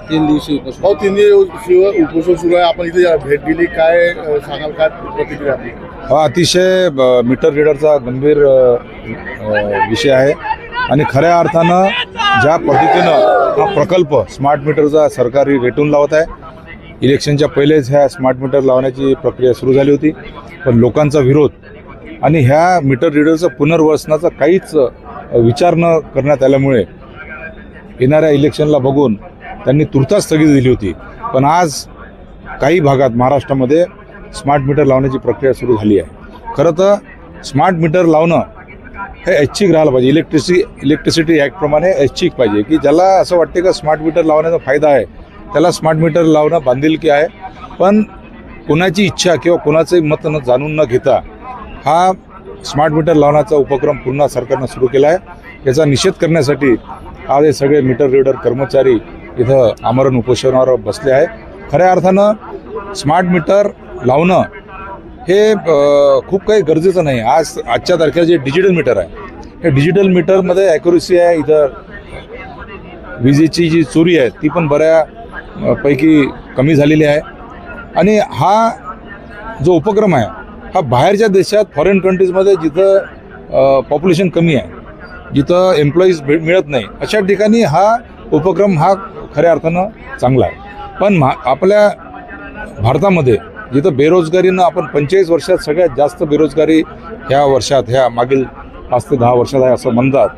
3 दिवशी उपोषण. भाऊ 3 दिवस उपोषण सुरू आहे. आपण इथे भेट दिली, काय सांगाल, काय प्रतिक्रिया आपली? हा अतिशय मीटर रीडरचा गंभीर विषय आहे आणि खऱ्या अर्थानं ज्या पद्धतीनं हा प्रकल्प स्मार्ट मीटरचा सरकारी रेटून लावत आहे. इलेक्शनच्या पहिलेच ह्या स्मार्ट मीटर लावण्याची प्रक्रिया सुरू झाली होती, पण लोकांचा विरोध आणि ह्या मीटर रीडरचं पुनर्वसनाचा काहीच विचार न करण्यात आल्यामुळे येणाऱ्या इलेक्शनला बघून त्यांनी तुर्तास स्थगिती दिली होती. पण आज काही भागात महाराष्ट्रामध्ये स्मार्ट मीटर लावण्याची प्रक्रिया सुरू झाली आहे. खरं तर स्मार्ट मीटर लावणं हे ऐच्छिक राहायला पाहिजे. इलेक्ट्रिसिटी ॲक्टप्रमाणे ऐच्छिक पाहिजे, की ज्याला असं वाटते का स्मार्ट मीटर लावण्याचा फायदा आहे त्याला स्मार्ट मीटर लावणं बांधिलकी आहे. पण कोणाची इच्छा किंवा कोणाचंही मत जाणून न घेता हा स्मार्ट मीटर लावण्याचा उपक्रम पुन्हा सरकारनं सुरू केला आहे. याचा निषेध करण्यासाठी आज हे सगळे मीटर रीडर कर्मचारी इथं आमरण उपोषणावर बसले आहे. खऱ्या अर्थानं स्मार्ट मीटर लावणं हे खूप काही गरजेचं नाही. आजच्या तारखेला जे डिजिटल मीटर आहे, हे डिजिटल मीटरमध्ये ॲक्युरेसी आहे. इथं विजेची जी चोरी आहे ती पण बऱ्यापैकी कमी झालेली आहे. आणि हा जो उपक्रम आहे हा बाहेरच्या देशात, फॉरेन कंट्रीजमध्ये जिथं पॉप्युलेशन कमी आहे, जिथं एम्प्लॉईज मिळत नाही, अशा ठिकाणी हा उपक्रम हा खऱ्या अर्थानं चांगला आहे. पण आपल्या भारतामध्ये जिथं बेरोजगारीनं आपण 45 वर्षात सगळ्यात जास्त बेरोजगारी ह्या वर्षात, ह्या मागील 5 ते 10 वर्षात आहे असं म्हणतात.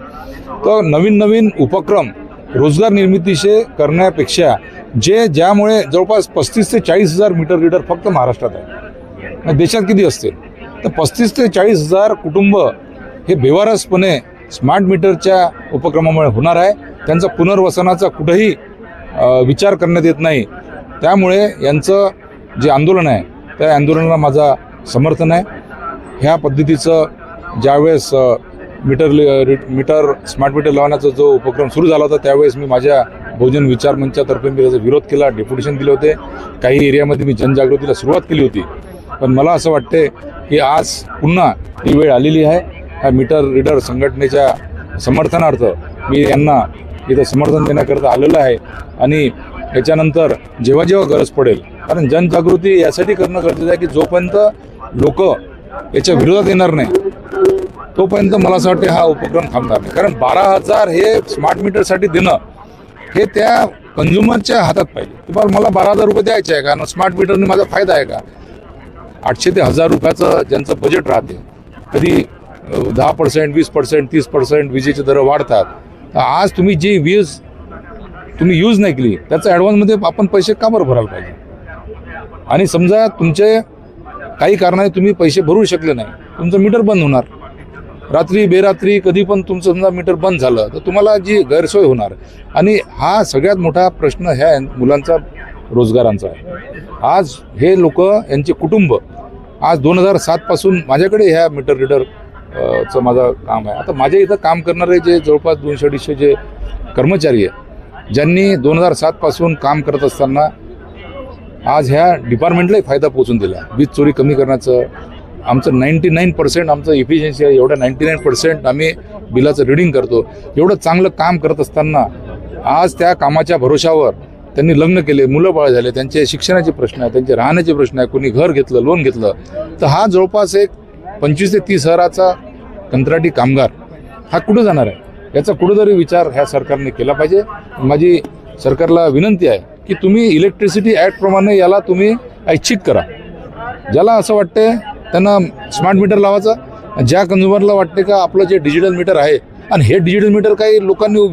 तर नवीन नवीन उपक्रम रोजगार निर्मितीशी करण्यापेक्षा ज्यामुळे जवळपास 35 ते 40 हजार मीटर रीडर फक्त महाराष्ट्रात आहे. देशात किती असतील? तर 35 ते 40 हजार कुटुंब हे बेवारसपणे स्मार्ट मीटरच्या उपक्रमामुळे होणार आहे. त्यांचा पुनर्वसनाचा कुठेही विचार करण्यात येत नाही. त्यामुळे यांचं जे आंदोलन आहे त्या आंदोलनाला माझा समर्थन आहे. ह्या पद्धतीचं ज्यावेळेस स्मार्ट मीटर लावण्याचा जो उपक्रम सुरू झाला होता त्यावेळेस मी माझ्या बहुजन विचार मंचातर्फे मी त्याचा विरोध केला, डेप्युटेशन दिले होते. काही एरियामध्ये मी जनजागृतीला सुरुवात केली होती. पण मला असं वाटते की आज पुन्हा ही वेळ आलेली आहे. ह्या मीटर रीडर संघटनेच्या समर्थनार्थ मी यांना इथं समर्थन देण्याकरता आलेलं आहे. आणि याच्यानंतर जेव्हा जेव्हा गरज पडेल, कारण जनजागृती यासाठी करणं गरजेचं आहे की जोपर्यंत लोक याच्या विरोधात येणार नाही तोपर्यंत मला असं वाटतं हा उपक्रम थांबणार नाही. कारण 12,000 हे स्मार्ट मीटरसाठी देणं हे त्या कंझ्युमरच्या हातात पाहिजे. तुम्हाला मला 12,000 रुपये द्यायचे आहे का? स्मार्ट मीटरने माझा फायदा आहे का? 800 ते 1000 रुपयाचं ज्यांचं बजेट राहते, कधी 10%, 20%, 30% विजेचे दर वाढतात. तर आज तुम्ही जी वीज तुम्ही यूज नाही केली त्याचा ॲडव्हान्समध्ये आपण पैसे का बरं भरायला पाहिजे? आणि समजा तुमचे काही कारणाने तुम्ही पैसे भरू शकले नाही, तुमचं मीटर बंद होणार. रात्री बेरात्री कधी पण तुमचं समजा मीटर बंद झालं तर तुम्हाला जी गैरसोय होणार. आणि हा सगळ्यात मोठा प्रश्न ह्या मुलांचा रोजगारांचा आहे. आज हे लोक, यांचे कुटुंब आज 2007 पासून माझ्याकडे ह्या मीटर रीडर चं माझं काम आहे. आता माझ्या इथं काम करणारे जे जवळपास 200-250 जे कर्मचारी आहे, ज्यांनी 2007 पासून काम करत असताना आज ह्या डिपार्टमेंटलाही फायदा पोहोचून दिला. वीज चोरी कमी करण्याचं आमचं 99% आमचं इफिशियन्सी आहे. एवढं 99% आम्ही बिलाचं रिडिंग करतो. एवढं चांगलं काम करत असताना आज त्या कामाच्या भरोशावर त्यांनी लग्न केले, मुलं बाळ झाले, त्यांचे शिक्षणाचे प्रश्न आहे, त्यांचे राहण्याचे प्रश्न आहे, कोणी घर घेतलं, लोन घेतलं. तर हा जवळपास एक 25 ते 30 हजाराचा कंत्राटी कामगार हा कुठं जाणार आहे? याचा कुठंतरी विचार ह्या सरकारने केला पाहिजे. माझी सरकारला विनंती आहे की तुम्ही इलेक्ट्रिसिटी ॲक्टप्रमाणे याला तुम्ही ऐच्छिक करा. ज्याला असं वाटते त्यांना स्मार्ट मीटर लावायचं, ज्या कंझ्युमरला वाटते का आपलं जे डिजिटल मीटर आहे, आणि हे डिजिटल मीटर काही लोकांनी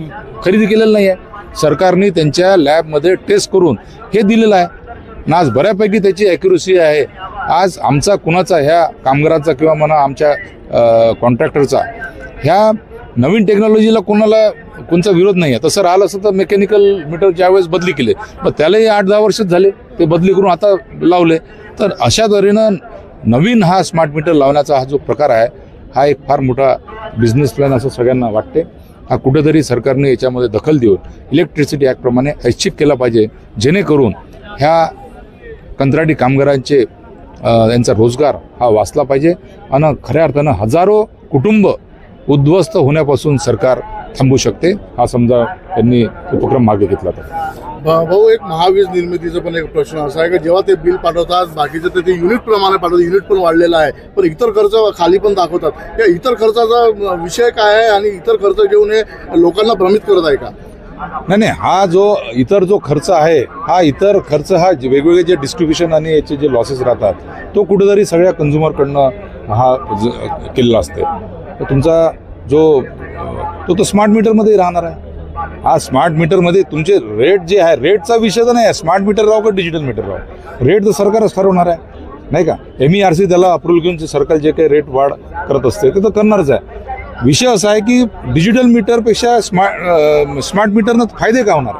खरेदी केलेलं नाही आहे, सरकारने त्यांच्या लॅबमध्ये टेस्ट करून हे दिलेलं आहे ना. आज बऱ्यापैकी त्याची ॲक्युरेसी आहे. आज आमचा कुणाचा, ह्या कामगाराचा किंवा म्हणा आमच्या कॉन्ट्रॅक्टरचा ह्या नवीन टेक्नॉलॉजीला कोणचा विरोध नाही आहे. तसं राहिलं असतं तर मेकॅनिकल मीटर ज्यावेळेस बदली केले, मग त्यालाही 8-10 वर्षच झाले ते बदली करून आता लावले. तर अशा तऱ्हेनं नवीन हा स्मार्ट मीटर लावण्याचा हा जो प्रकार आहे हा एक फार मोठा बिझनेस प्लॅन असं सगळ्यांना वाटते. हा कुठेतरी सरकारने याच्यामध्ये दखल देऊन इलेक्ट्रिसिटी ॲक्टप्रमाणे ऐच्छिक केला पाहिजे, जेणेकरून ह्या कंत्राटी कामगारांचे यांचा रोजगार हा वाचला पाहिजे. आणि खऱ्या अर्थानं हजारो कुटुंब उद्ध्वस्त होण्यापासून सरकार थांबू शकते, हा समजा त्यांनी उपक्रम मागे घेतला तर. भाऊ, एक महावीज निर्मितीचा पण एक प्रश्न असा आहे की जेव्हा ते बिल पाठवतात बाकीचे ते युनिट प्रमाणे पाठवतात, युनिट पण वाढलेला आहे, पण इतर खर्च खाली पण दाखवतात. या इतर खर्चाचा विषय काय आहे आणि इतर खर्च घेऊन हे लोकांना भ्रमित करत आहे का? नाही, हा जो इतर जो खर्च आहे, हा इतर खर्च हा वेगवेगळे जे डिस्ट्रीब्युशन आणि याचे जे लॉसेस राहतात तो कुठेतरी सगळ्या कंझ्युमरकडनं हा केलेला असते. तर तुमचा जो तो स्मार्ट मीटरमध्ये राहणार आहे. हा स्मार्ट मीटरमध्ये तुमचे रेट जे आहे, रेटचा विषय तर नाही आहे, स्मार्ट मीटर राहो का डिजिटल मीटर राहो, रेट तर सरकारच ठरवणार आहे, नाही का. MERC त्याला अप्रूव्हल घेऊन सरकार जे काही रेट वाढ करत असते ते तर करणारच आहे. विषय असा आहे की डिजिटल मीटरपेक्षा स्मार्ट मीटरनं फायदे का होणार?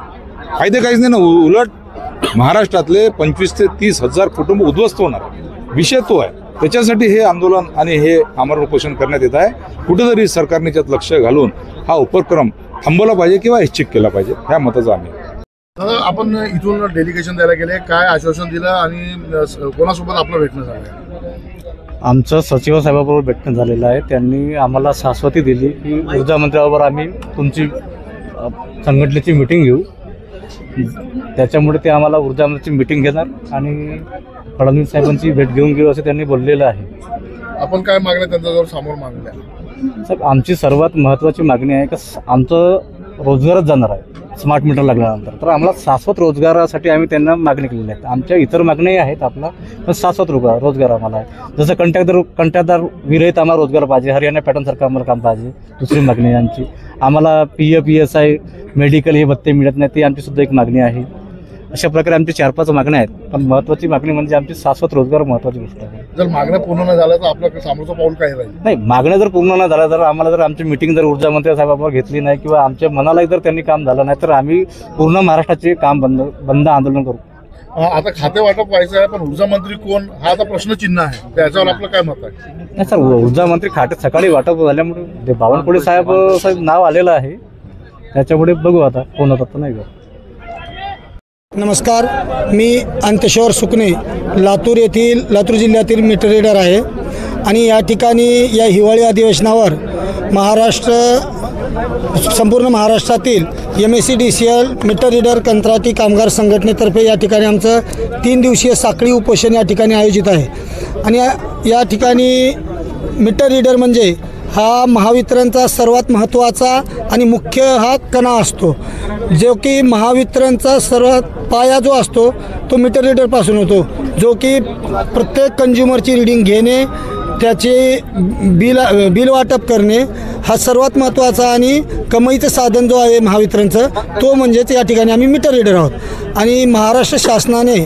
फायदे काहीच नाही ना. उलट महाराष्ट्रातले 25 ते 30 हजार कुटुंब उद्ध्वस्त होणार. विषय तो आहे. त्याच्यासाठी हे आंदोलन आणि हे आमरण उपोषण करण्यात येत आहे. कुठेतरी सरकारने त्यात लक्ष घालून हा उपक्रम थांबवला पाहिजे किंवा निश्चित केला पाहिजे, ह्या मताचा आम्ही. दादा, आपण इथून डेलिगेशन द्यायला गेले, काय आश्वासन दिलं आणि कोणासोबत आपलं भेटणं झालं? आमचं सचिव साहेबाबरोबर भेटणं झालेलं आहे. त्यांनी आम्हाला शाश्वती दिली की ऊर्जा मंत्र्याबरोबर आम्ही तुमची संघटनेची मीटिंग घेऊ. त्याच्यामुळे ते आम्हाला ऊर्जा मंत्र्याची मीटिंग घेणार आणि फडणवीस साहेबांची भेट घेऊन घेऊ असं त्यांनी बोललेलं आहे. आपण काय मागण्या त्यांच्याजवळ समोर मागल्या? साहेब, आमची सर्वात महत्त्वाची मागणी आहे की आमचं रोजगारच जाणार आहे स्मार्ट मीटर लागल्यानंतर. तर आम्हाला शाश्वत रोजगारासाठी आम्ही त्यांना मागणी केलेली आहे. आमच्या इतर मागण्याही आहेत आपला, पण शाश्वत रोजगार आम्हाला आहे. जसं कंत्राटदार विरहित आम्हाला रोजगार पाहिजे, हरियाणा पॅटर्नसारखं आम्हाला काम पाहिजे. दुसरी मागणी आहे आमची. आम्हाला PF ESI मेडिकल हे भत्ते मिळत नाही, ती आमची सुद्धा एक मागणी आहे. अशा प्रकारे आमची 4-5 मागण्या आहेत, पण महत्त्वाची मागणी म्हणजे आमची शाश्वत रोजगार महत्त्वाची गोष्ट आहे. जर मागण्या पूर्ण न झाल्या तर आपलं समोरचं पाऊल काय राहील? नाही, मागण्या जर पूर्ण न झाल्या, जर आम्हाला जर आमची मीटिंग जर ऊर्जा मंत्री साहेबांवर घेतली नाही किंवा आमच्या मनालाही जर त्यांनी काम झालं नाही तर आम्ही पूर्ण महाराष्ट्राचे काम बंद आंदोलन करू. आता खाते वाटप व्हायचं आहे, पण ऊर्जा मंत्री कोण हा आता प्रश्नचिन्ह आहे. त्याच्यावर आपलं काय मत आहे? नाही सर, ऊर्जा मंत्री खाते सकाळी वाटप झाल्यामुळे बावनकुळे साहेब नाव आलेलं आहे. त्याच्यामुळे बघू आता कोण होतात तर नाही का. नमस्कार, मी अंत्येश्वर सुकणे, लातूर जिल्ह्यातील मीटर रीडर आहे आणि या ठिकाणी या हिवाळी अधिवेशनावर संपूर्ण महाराष्ट्रातील MSEDCL मीटर रीडर कंत्राटी कामगार संघटनेतर्फे या ठिकाणी आमचं 3 दिवसीय साखळी उपोषण या ठिकाणी आयोजित आहे. आणि या ठिकाणी मीटर रीडर म्हणजे हा महावितरणचा सर्वात महत्त्वाचा आणि मुख्य हा कणा असतो, जो की महावितरणचा सर्वात पाया जो असतो तो मीटर रीडरपासून होतो, जो की प्रत्येक कंझ्युमरची रीडिंग घेणे, त्याचे बिल वाटप करणे हा सर्वात महत्त्वाचा आणि कमाईचं साधन जो आहे महावितरणचं, तो म्हणजेच या ठिकाणी आम्ही मीटर रीडर आहोत. आणि महाराष्ट्र शासनाने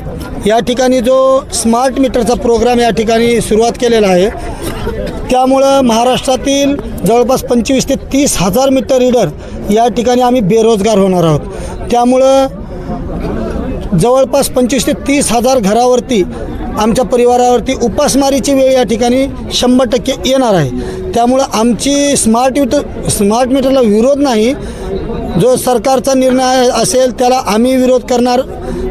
या ठिकाणी जो स्मार्ट मीटरचा प्रोग्राम या ठिकाणी सुरुवात केलेला आहे, त्यामुळं महाराष्ट्रातील जवळपास 25 ते 30 हजार मीटर रीडर या ठिकाणी आम्ही बेरोजगार होणार आहोत. त्यामुळं जवळपास 25 ते 30 हजार घरावरती, आमच्या परिवारावरती उपासमारीची वेळ या ठिकाणी 100% येणार आहे. त्यामुळं आमची स्मार्ट मीटरला विरोध नाही. जो सरकारचा निर्णय असेल त्याला आम्ही विरोध करणार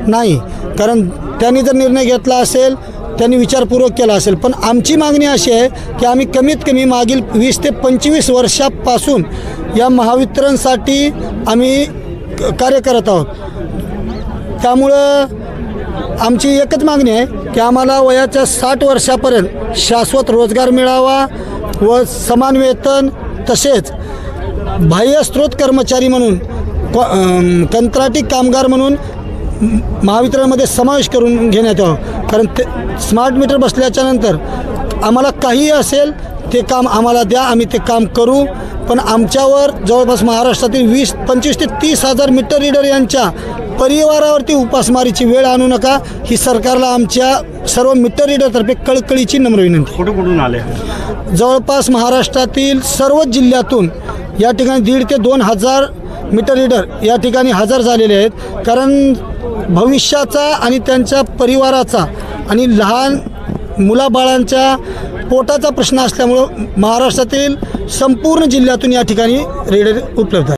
नाही, कारण त्यांनी जर निर्णय घेतला असेल, त्यांनी विचारपूर्वक केला असेल. पण आमची मागणी अशी आहे की आम्ही कमीत कमी मागील 20 ते 25 वर्षापासून या महावितरणसाठी आम्ही कार्य करत आहोत. त्यामुळं आमची एकच मागणी आहे की आम्हाला वयाच्या 60 वर्षापर्यंत शाश्वत रोजगार मिळावा व समान वेतन, तसेच बाह्य स्रोत कर्मचारी म्हणून कंत्राटी कामगार म्हणून महावितरणमध्ये समावेश करून घेण्यात यावं. कारण ते स्मार्ट मीटर बसल्याच्यानंतर आम्हाला काहीही असेल ते काम आम्हाला द्या, आम्ही ते काम करू. पण आमच्यावर जवळपास महाराष्ट्रातील 25 ते 30 हजार मीटर रीडर यांच्या परिवारावरती उपासमारीची वेळ आणू नका, ही सरकारला आमच्या सर्व मीटर रीडरतर्फे कळकळीची नम्र विनंती. कुठून आले? जवळपास महाराष्ट्रातील सर्व जिल्ह्यातून या ठिकाणी 1,500 ते 2,000 मीटर रीडर या ठिकाणी हजर झालेले आहेत. कारण भविष्याचा आणि त्यांच्या परिवाराचा आणि लहान मुलाबाळांच्या पोटाचा प्रश्न असल्यामुळं महाराष्ट्रातील संपूर्ण जिल्ह्यातून या ठिकाणी रीडर उपलब्ध आहे.